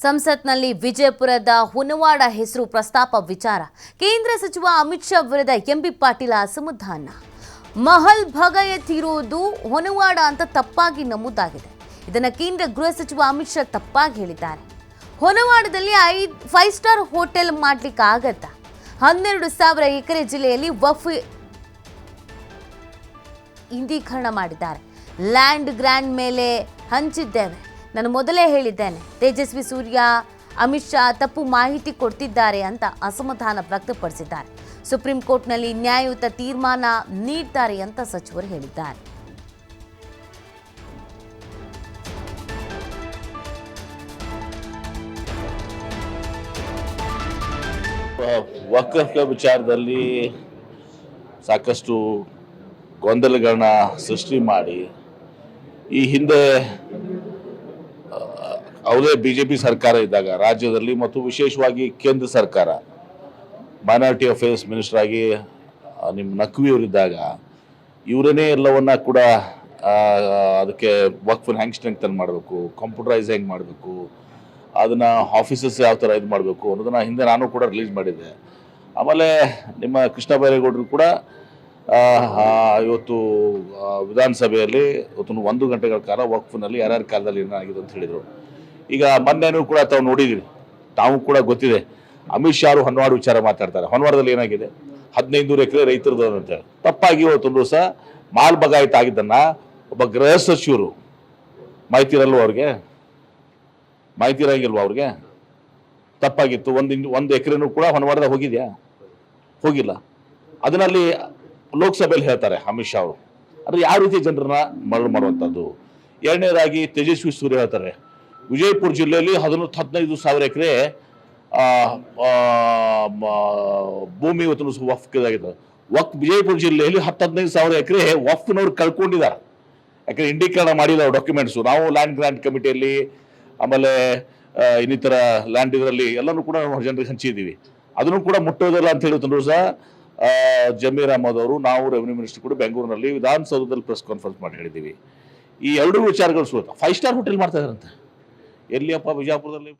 ಸಂಸತ್ನಲ್ಲಿ ವಿಜಯಪುರದ ಹುನವಾಡ ಹೆಸರು ಪ್ರಸ್ತಾಪ ವಿಚಾರ ಕೇಂದ್ರ ಸಚಿವ ಅಮಿತ್ ಶಾ ವಿರುದ್ಧ ಎಂಬಿ ಪಾಟೀಲ ಅಸಮಾಧಾನ. ಮಹಲ್ ಭಗಯತಿರುವುದು ಹುನವಾಡ ಅಂತ ತಪ್ಪಾಗಿ ನಮೂದಾಗಿದೆ. ಇದನ್ನು ಕೇಂದ್ರ ಗೃಹ ಸಚಿವ ಅಮಿತ್ ಶಾ ತಪ್ಪಾಗಿ ಹೇಳಿದ್ದಾರೆ. ಹುನವಾಡದಲ್ಲಿ 5 ಸ್ಟಾರ್ ಹೋಟೆಲ್ ಮಾಡ್ಲಿಕ್ಕೆ ಆಗತ್ತಾ? 12,000 ಎಕರೆ ಜಿಲ್ಲೆಯಲ್ಲಿ ವಕ್ಫ್ ಇಂದೀಕರಣ ಮಾಡಿದ್ದಾರೆ. ಲ್ಯಾಂಡ್ ಗ್ರ್ಯಾಂಡ್ ಮೇಲೆ ಹಂಚಿದ್ದೇವೆ. ನಾನು ಮೊದಲೇ ಹೇಳಿದ್ದೇನೆ, ತೇಜಸ್ವಿ ಸೂರ್ಯ ಅಮಿತ್ ಶಾ ತಪ್ಪು ಮಾಹಿತಿ ಕೊಡ್ತಿದ್ದಾರೆ ಅಂತ ಅಸಮಾಧಾನ ವ್ಯಕ್ತಪಡಿಸಿದ್ದಾರೆ. ಸುಪ್ರೀಂ ಕೋರ್ಟ್ನಲ್ಲಿ ನ್ಯಾಯಯುತ ತೀರ್ಮಾನ ನೀಡ್ತಾರೆ ಅಂತ ಸಚಿವರು ಹೇಳಿದ್ದಾರೆ. ವಕ್ಫ್ ವಿಚಾರದಲ್ಲಿ ಸಾಕಷ್ಟು ಗೊಂದಲಗಳನ್ನ ಸೃಷ್ಟಿ ಮಾಡಿ ಈ ಹಿಂದೆ ಅವರೇ ಬಿಜೆಪಿ ಸರ್ಕಾರ ಇದ್ದಾಗ ರಾಜ್ಯದಲ್ಲಿ ಮತ್ತು ವಿಶೇಷವಾಗಿ ಕೇಂದ್ರ ಸರ್ಕಾರ ಮೈನಾರಿಟಿ ಅಫೇರ್ಸ್ ಮಿನಿಸ್ಟರ್ ಆಗಿ ನಿಮ್ಮ ನಖ್ವಿ ಅವರಿದ್ದಾಗ ಇವರನ್ನೇ ಎಲ್ಲವನ್ನ ಕೂಡ ಅದಕ್ಕೆ ವಕ್ಫ್ ಹೆಂಗೆ ಸ್ಟ್ರೆಂಗ್ತನ್ ಮಾಡಬೇಕು, ಕಂಪ್ಯೂಟರೈಸ್ ಹೆಂಗೆ ಮಾಡಬೇಕು, ಅದನ್ನು ಆಫೀಸಸ್ ಯಾವ ಥರ ಇದು ಮಾಡಬೇಕು ಅನ್ನೋದನ್ನ ಹಿಂದೆ ನಾನು ಕೂಡ ರಿಲೀಸ್ ಮಾಡಿದ್ದೆ. ಆಮೇಲೆ ನಿಮ್ಮ ಕೃಷ್ಣ ಬೈರೇಗೌಡರು ಕೂಡ ಇವತ್ತು ವಿಧಾನಸಭೆಯಲ್ಲಿ ಇವತ್ತು 1 ಗಂಟೆಗಳ ಕಾಲ ವಕ್ಫ್ನಲ್ಲಿ ಯಾರ್ಯಾರ ಕಾಲದಲ್ಲಿ ಏನಾಗಿದೆ ಅಂತ ಹೇಳಿದರು. ಈಗ ಮೊನ್ನೆನೂ ಕೂಡ ತಾವು ನೋಡಿದ್ದೀರಿ, ತಾವು ಕೂಡ ಗೊತ್ತಿದೆ, ಅಮಿತ್ ಶಾ ಅವರು ಹೊನ್ನವಾಡ ವಿಚಾರ ಮಾತಾಡ್ತಾರೆ. ಹೊನ್ನವಾಡದಲ್ಲಿ ಏನಾಗಿದೆ, 1500 ಎಕರೆ ರೈತರದ್ದು ಅಂತ ತಪ್ಪಾಗಿ ಇವತ್ತೊಂದು ದಿವಸ ಮಾಲ್ ಬಗಾಯಿತ ಆಗಿದ್ದನ್ನ ಒಬ್ಬ ಗೃಹ ಸಚಿವರು ಮಾಹಿತಿ ಇರಲ್ವ ಅವ್ರಿಗೆ, ಮಾಹಿತಿ ಇರಂಗಿಲ್ವ ಅವ್ರಿಗೆ? ತಪ್ಪಾಗಿತ್ತು. ಒಂದು ಎಕರೆನೂ ಕೂಡ ಹೊನ್ನವಾಡದಾಗ ಹೋಗಿದ್ಯಾ? ಹೋಗಿಲ್ಲ. ಅದನ್ನಲ್ಲಿ ಲೋಕಸಭೆಯಲ್ಲಿ ಹೇಳ್ತಾರೆ ಅಮಿತ್ ಶಾ ಅವರು. ಅಂದರೆ ಯಾವ ರೀತಿ ಜನರನ್ನ ಮರಳು ಮಾಡುವಂಥದ್ದು. ಎರಡನೇದಾಗಿ ತೇಜಸ್ವಿ ಸೂರ್ಯ ಹೇಳ್ತಾರೆ, ವಿಜಯಪುರ ಜಿಲ್ಲೆಯಲ್ಲಿ 15,000 ಎಕರೆ ಭೂಮಿ ಇವತ್ತು ವಕ್ಫ್ದಾಗಿದೆ. ವಿಜಯಪುರ ಜಿಲ್ಲೆಯಲ್ಲಿ 15,000 ಎಕರೆ ವಕ್ಫ್ನವ್ರು ಕಳ್ಕೊಂಡಿದ್ದಾರೆ. ಯಾಕಂದ್ರೆ ಇಂಡೀಕರಣ ಮಾಡಿಲ್ಲ ಡಾಕ್ಯುಮೆಂಟ್ಸು. ನಾವು ಲ್ಯಾಂಡ್ ಗ್ರಾಂಟ್ ಕಮಿಟಿಯಲ್ಲಿ ಆಮೇಲೆ ಇನ್ನಿತರ ಲ್ಯಾಂಡ್ ಇದರಲ್ಲಿ ಎಲ್ಲನೂ ಕೂಡ ಜನರಿಗೆ ಹಂಚಿದ್ದೀವಿ. ಅದನ್ನು ಕೂಡ ಮುಟ್ಟೋದಿಲ್ಲ ಅಂತ ಹೇಳಿ ಸಹ ಜಮೀರ್ ಅಹಮದ್ ಅವರು, ನಾವು ರೆವಿನ್ಯೂ ಮಿನಿಸ್ಟರ್ ಕೂಡ ಬೆಂಗಳೂರಿನಲ್ಲಿ ವಿಧಾನಸೌಧದಲ್ಲಿ ಪ್ರೆಸ್ ಕಾನ್ಫರೆನ್ಸ್ ಮಾಡಿ ಹೇಳಿದ್ದೀವಿ. ಈ ಎರಡೂ ವಿಚಾರಗಳು 5 ಸ್ಟಾರ್ ಹೋಟೆಲ್ ಮಾಡ್ತಾ ಇದಾರಂತೆ. ಎಲ್ಲಿಯಪ್ಪ? ಬಿಜಾಪುರದಲ್ಲಿ.